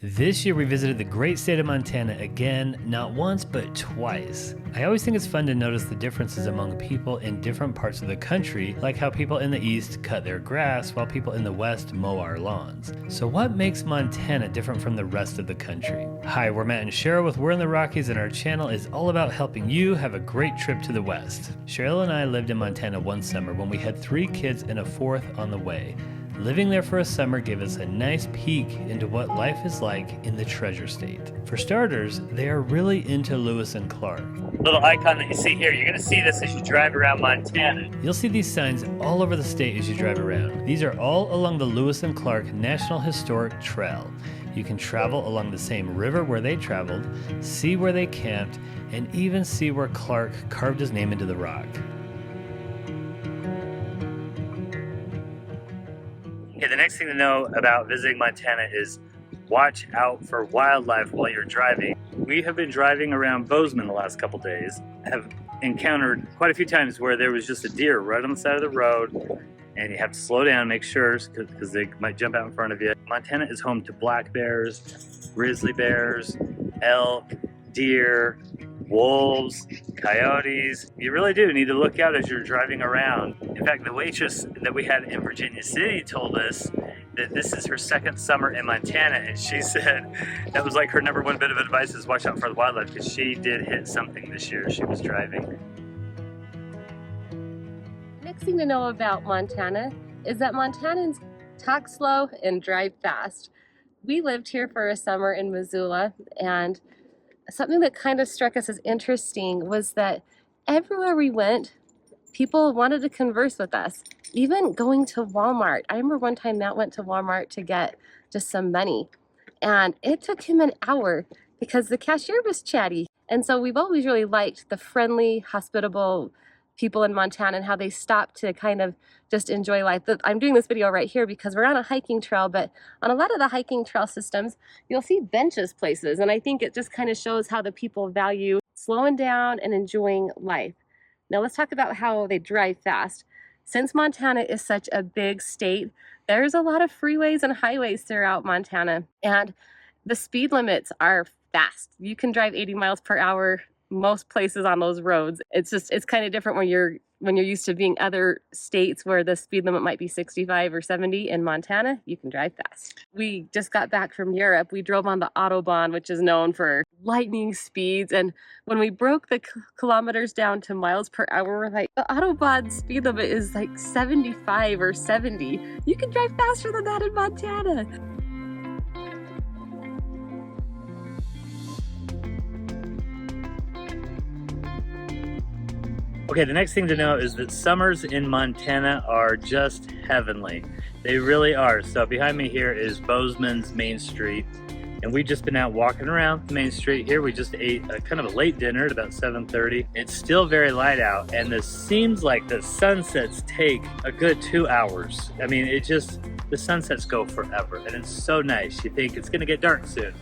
This year we visited the great state of Montana again, not once but twice. I always think it's fun to notice the differences among people in different parts of the country, like how people in the east cut their grass while people in the west mow our lawns. So what makes Montana different from the rest of the country? Hi, we're Matt and Cheryl with We're in the Rockies, and our channel is all about helping you have a great trip to the west. Cheryl and I lived in Montana one summer when we had 3 kids and a 4th on the way. Living there for a summer gave us a nice peek into what life is like in the Treasure State. For starters, they are really into Lewis and Clark. Little icon that you see here, you're going to see this as you drive around Montana. You'll see these signs all over the state as you drive around. These are all along the Lewis and Clark National Historic Trail. You can travel along the same river where they traveled, see where they camped, and even see where Clark carved his name into the rock. Okay, the next thing to know about visiting Montana is watch out for wildlife while you're driving. We have been driving around Bozeman the last couple days, have encountered quite a few times where there was just a deer right on the side of the road, and you have to slow down, make sure, because they might jump out in front of you. Montana is home to black bears, grizzly bears, elk, deer, wolves, coyotes. You really do need to look out as you're driving around. In fact, the waitress that we had in Virginia City told us that this is her 2nd summer in Montana, and she said that was like her #1 bit of advice is watch out for the wildlife, because she did hit something this year as she was driving. Next thing to know about Montana is that Montanans talk slow and drive fast. We lived here for a summer in Missoula, and something that kind of struck us as interesting was that everywhere we went, people wanted to converse with us. Even going to Walmart. I remember one time Matt went to Walmart to get just some money, and it took him an hour because the cashier was chatty. And so we've always really liked the friendly, hospitable people in Montana and how they stop to kind of just enjoy life. I'm doing this video right here because we're on a hiking trail, but on a lot of the hiking trail systems, you'll see benches places. And I think it just kind of shows how the people value slowing down and enjoying life. Now let's talk about how they drive fast. Since Montana is such a big state, there's a lot of freeways and highways throughout Montana, and the speed limits are fast. You can drive 80 miles per hour most places on those roads. It's kind of different when you're used to being other states where the speed limit might be 65 or 70. In Montana, you can drive fast. We just got back from Europe. We drove on the Autobahn, which is known for lightning speeds. And when we broke the kilometers down to miles per hour, we're like, the Autobahn speed limit is like 75 or 70. You can drive faster than that in Montana. Okay, the next thing to know is that summers in Montana are just heavenly. They really are. So behind me here is Bozeman's Main Street, and we've just been out walking around Main Street here. We just ate a kind of a late dinner at about 7:30. It's still very light out, and this seems like the sunsets take a good 2 hours. I mean, the sunsets go forever, and it's so nice. You think it's gonna get dark soon,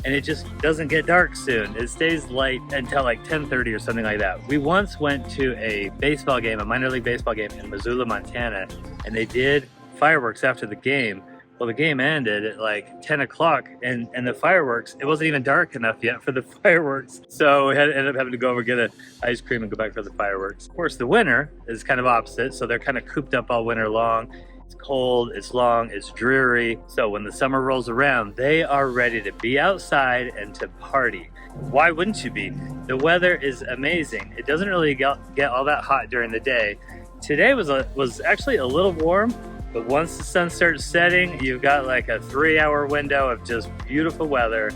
and it just doesn't get dark soon. It stays light until like 10:30 or something like that. We once went to a baseball game, a minor league baseball game in Missoula, Montana, and they did fireworks after the game. Well, the game ended at like 10 o'clock, and the fireworks, it wasn't even dark enough yet for the fireworks. So we ended up having to go over get an ice cream and go back for the fireworks. Of course, the winter is kind of opposite, so they're kind of cooped up all winter long. It's cold, it's long, it's dreary. So when the summer rolls around, they are ready to be outside and to party. Why wouldn't you be? The weather is amazing. It doesn't really get all that hot during the day. Today was actually a little warm, but once the sun starts setting, you've got like a 3-hour window of just beautiful weather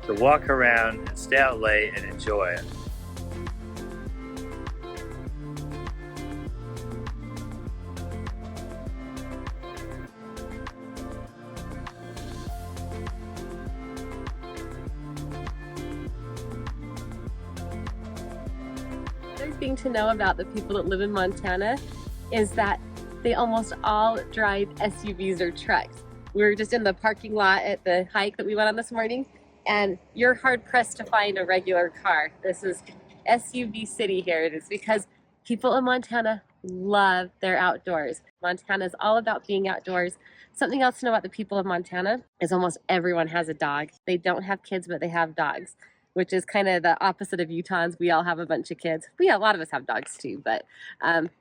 to walk around and stay out late and enjoy it. Another thing to know about the people that live in Montana is that they almost all drive SUVs or trucks. We were just in the parking lot at the hike that we went on this morning, and you're hard pressed to find a regular car. This is SUV city here. It is because people in Montana love their outdoors. Montana is all about being outdoors. Something else to know about the people of Montana is almost everyone has a dog. They don't have kids, but they have dogs, which is kind of the opposite of Utahns. We all have a bunch of kids. A lot of us have dogs too, but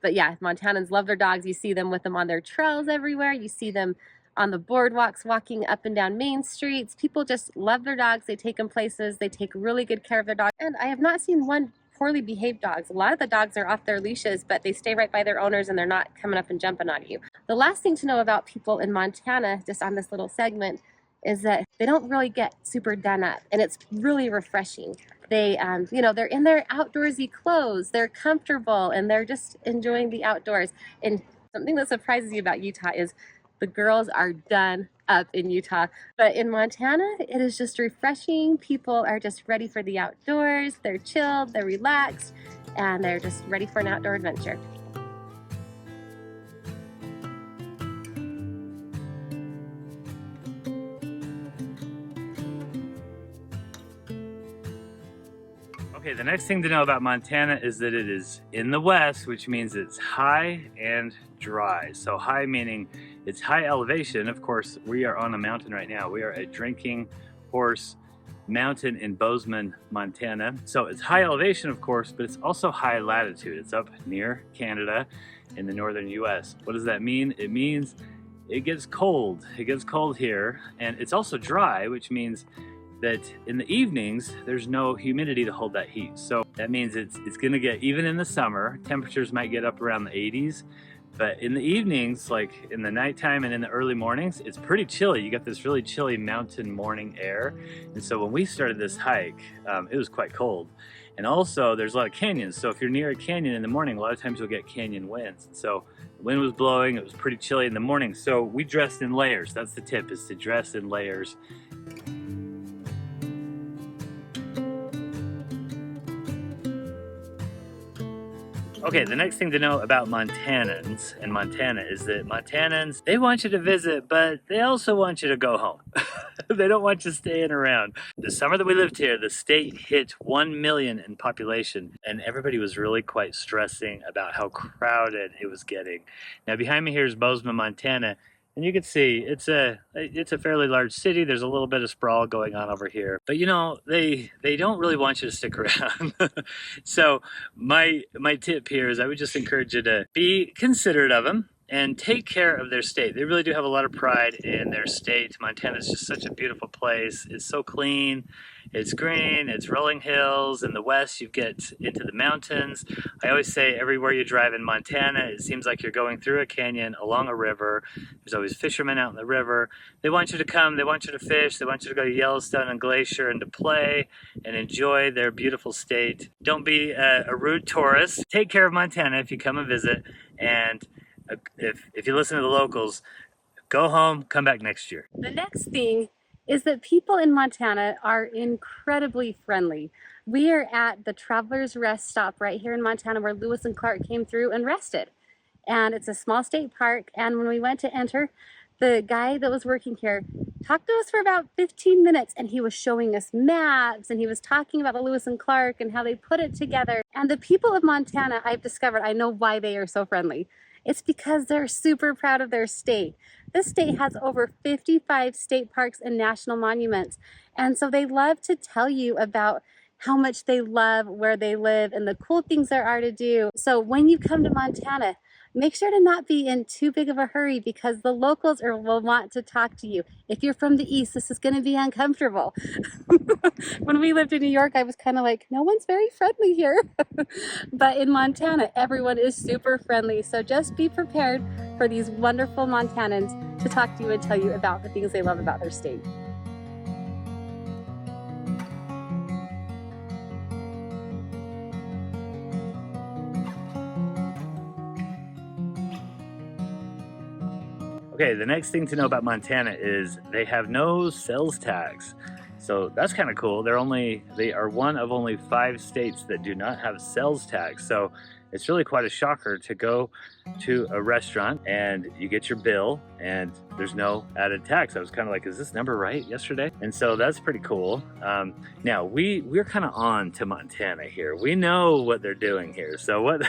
yeah, Montanans love their dogs. You see them with them on their trails everywhere. You see them on the boardwalks, walking up and down main streets. People just love their dogs. They take them places. They take really good care of their dogs. And I have not seen one poorly behaved dogs. A lot of the dogs are off their leashes, but they stay right by their owners and they're not coming up and jumping on you. The last thing to know about people in Montana, just on this little segment, is that they don't really get super done up, and it's really refreshing. They, they're in their outdoorsy clothes, they're comfortable, and they're just enjoying the outdoors. And something that surprises you about Utah is the girls are done up in Utah, but in Montana, it is just refreshing. People are just ready for the outdoors. They're chilled, they're relaxed, and they're just ready for an outdoor adventure. Okay, the next thing to know about Montana is that it is in the west, which means it's high and dry. So high meaning it's high elevation. Of course, we are on a mountain right now. We are at Drinking Horse Mountain in Bozeman, Montana. So it's high elevation, of course, but it's also high latitude. It's up near Canada in the northern US. What does that mean? It means it gets cold. It gets cold here, and it's also dry, which means that in the evenings there's no humidity to hold that heat. So that means it's gonna get, even in the summer, temperatures might get up around the 80s, but in the evenings, like in the nighttime and in the early mornings, it's pretty chilly. You got this really chilly mountain morning air. And so when we started this hike, it was quite cold. And also there's a lot of canyons. So if you're near a canyon in the morning, a lot of times you'll get canyon winds. So the wind was blowing, it was pretty chilly in the morning. So we dressed in layers. That's the tip, is to dress in layers. Okay, the next thing to know about Montanans and Montana is that Montanans, they want you to visit, but they also want you to go home. They don't want you staying around. The summer that we lived here, the state hit 1 million in population, and everybody was really quite stressing about how crowded it was getting. Now behind me here is Bozeman, Montana, and you can see it's a fairly large city. There's a little bit of sprawl going on over here, but you know, they don't really want you to stick around. So my tip here is I would just encourage you to be considerate of them and take care of their state. They really do have a lot of pride in their state. Montana is just such a beautiful place. It's so clean, it's green, it's rolling hills. In the west, you get into the mountains. I always say everywhere you drive in Montana, it seems like you're going through a canyon, along a river. There's always fishermen out in the river. They want you to come, they want you to fish, they want you to go to Yellowstone and Glacier and to play and enjoy their beautiful state. Don't be a rude tourist. Take care of Montana if you come and visit, and if you listen to the locals, go home, come back next year. The next thing is that people in Montana are incredibly friendly. We are at the Travelers Rest Stop right here in Montana, where Lewis and Clark came through and rested. And it's a small state park, and when we went to enter, the guy that was working here talked to us for about 15 minutes, and he was showing us maps, and he was talking about the Lewis and Clark and how they put it together. And the people of Montana, I've discovered, I know why they are so friendly. It's because they're super proud of their state. This state has over 55 state parks and national monuments. And so they love to tell you about how much they love where they live and the cool things there are to do. So when you come to Montana, make sure to not be in too big of a hurry, because the locals will want to talk to you. If you're from the East, this is gonna be uncomfortable. When we lived in New York, I was kind of like, no one's very friendly here. But in Montana, everyone is super friendly. So just be prepared for these wonderful Montanans to talk to you and tell you about the things they love about their state. Okay, the next thing to know about Montana is they have no sales tax. So that's kind of cool. They are one of only 5 states that do not have sales tax. So it's really quite a shocker to go to a restaurant and you get your bill and there's no added tax. I was kind of like, is this number right yesterday? And so that's pretty cool. Now we're kind of on to Montana here. We know what they're doing here. So what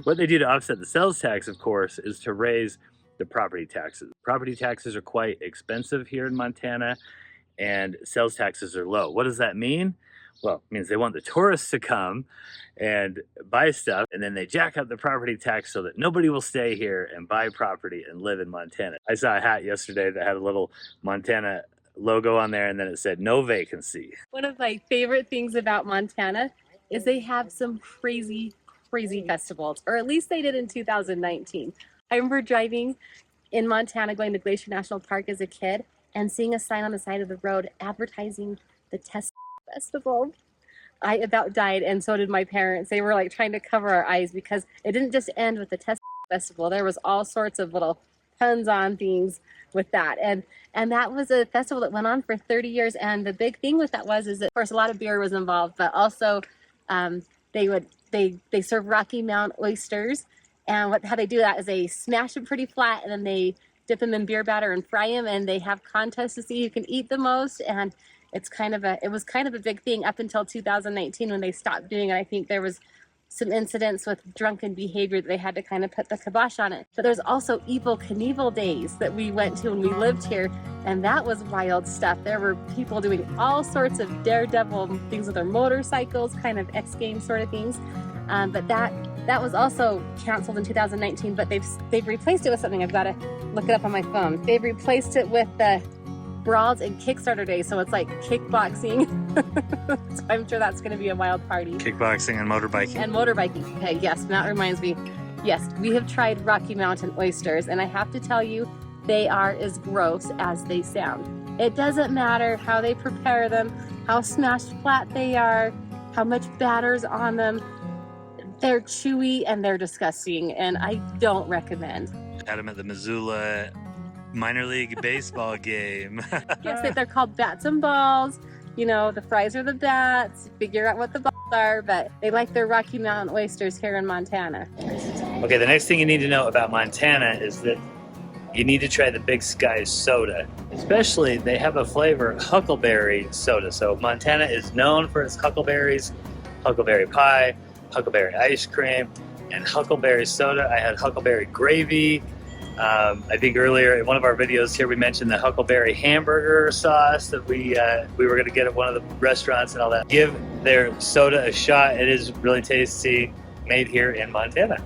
what they do to offset the sales tax, of course, is to raise the property taxes. Property taxes are quite expensive here in Montana and sales taxes are low. What does that mean? Well, it means they want the tourists to come and buy stuff, and then they jack up the property tax so that nobody will stay here and buy property and live in Montana. I saw a hat yesterday that had a little Montana logo on there, and then it said no vacancy. One of my favorite things about Montana is they have some crazy, crazy festivals, or at least they did in 2019. I remember driving in Montana going to Glacier National Park as a kid and seeing a sign on the side of the road advertising the Test Festival. I about died, and so did my parents. They were like trying to cover our eyes because it didn't just end with the Test Festival. There was all sorts of little puns on things with that, and that was a festival that went on for 30 years. And the big thing with that is that, of course, a lot of beer was involved, but also they serve Rocky Mountain oysters. And how they do that is they smash them pretty flat, and then they dip them in beer batter and fry them, and they have contests to see who can eat the most. And it was kind of a big thing up until 2019 when they stopped doing it. I think there was some incidents with drunken behavior that they had to kind of put the kibosh on it. But there's also Evel Knievel days that we went to when we lived here, and that was wild stuff. There were people doing all sorts of daredevil things with their motorcycles, kind of X Games sort of things. But that was also canceled in 2019, but they've replaced it with something. I've got to look it up on my phone. They've replaced it with the Brawls and Kickstarter Day, so it's like kickboxing. So I'm sure that's going to be a wild party. Kickboxing and motorbiking. And motorbiking. Okay, yes, that reminds me. Yes, we have tried Rocky Mountain oysters, and I have to tell you, they are as gross as they sound. It doesn't matter how they prepare them, how smashed flat they are, how much batter's on them. They're chewy and they're disgusting, and I don't recommend. Had them at the Missoula minor league baseball game. Yes, they're called bats and balls. You know, the fries are the bats. Figure out what the balls are, but they like their Rocky Mountain oysters here in Montana. Okay, the next thing you need to know about Montana is that you need to try the Big Sky soda. Especially, they have a flavor, huckleberry soda. So Montana is known for its huckleberries, huckleberry pie, huckleberry ice cream, and huckleberry soda. I had huckleberry gravy. I think earlier in one of our videos here we mentioned the huckleberry hamburger sauce that we were going to get at one of the restaurants and all that. Give their soda a shot. It is really tasty, made here in Montana.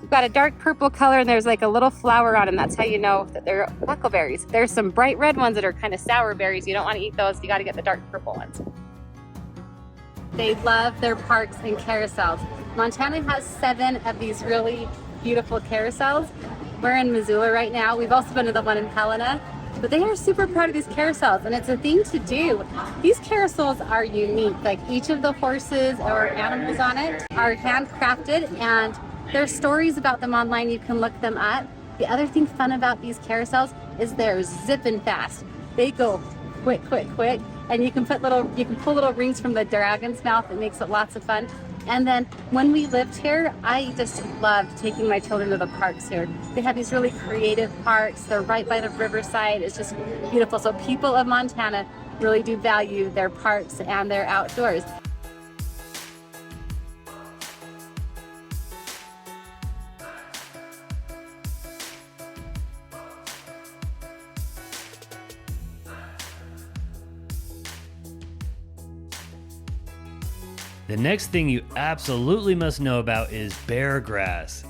We've got a dark purple color and there's like a little flower on them. That's how you know that they're huckleberries. There's some bright red ones that are kind of sour berries. You don't want to eat those. You got to get the dark purple ones. They love their parks and carousels. Montana has 7 of these really beautiful carousels. We're in Missoula right now. We've also been to the one in Helena, but they are super proud of these carousels, and it's a thing to do. These carousels are unique. Like each of the horses or animals on it are handcrafted, and there's stories about them online. You can look them up. The other thing fun about these carousels is they're zipping fast. They go quick, quick, quick. And you can pull little rings from the dragon's mouth. It makes it lots of fun. And then when we lived here, I just loved taking my children to the parks here. They have these really creative parks. They're right by the riverside. It's just beautiful. So people of Montana really do value their parks and their outdoors. The next thing you absolutely must know about is bear grass.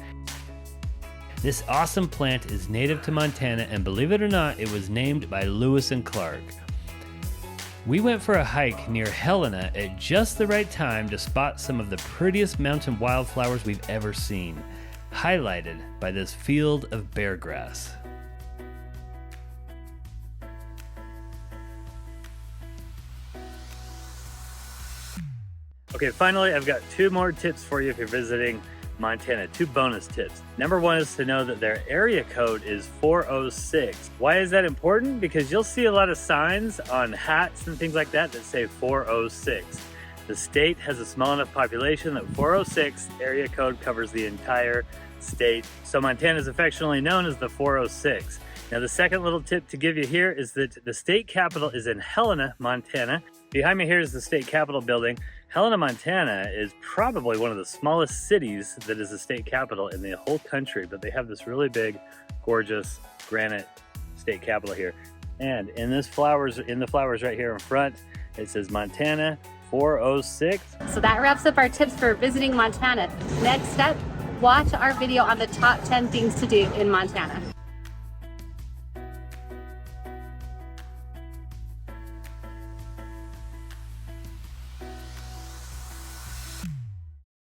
This awesome plant is native to Montana, and believe it or not, it was named by Lewis and Clark. We went for a hike near Helena at just the right time to spot some of the prettiest mountain wildflowers we've ever seen, highlighted by this field of bear grass. Okay, finally, I've got 2 more tips for you if you're visiting Montana. 2 bonus tips. Number 1 is to know that their area code is 406. Why is that important? Because you'll see a lot of signs on hats and things like that that say 406. The state has a small enough population that 406 area code covers the entire state. So Montana is affectionately known as the 406. Now the second little tip to give you here is that the state capital is in Helena, Montana. Behind me here is the state capitol building. Helena, Montana is probably one of the smallest cities that is a state capital in the whole country, but they have this really big, gorgeous granite state capitol here. And in the flowers right here in front, it says Montana 406. So that wraps up our tips for visiting Montana. Next step, watch our video on the top 10 things to do in Montana.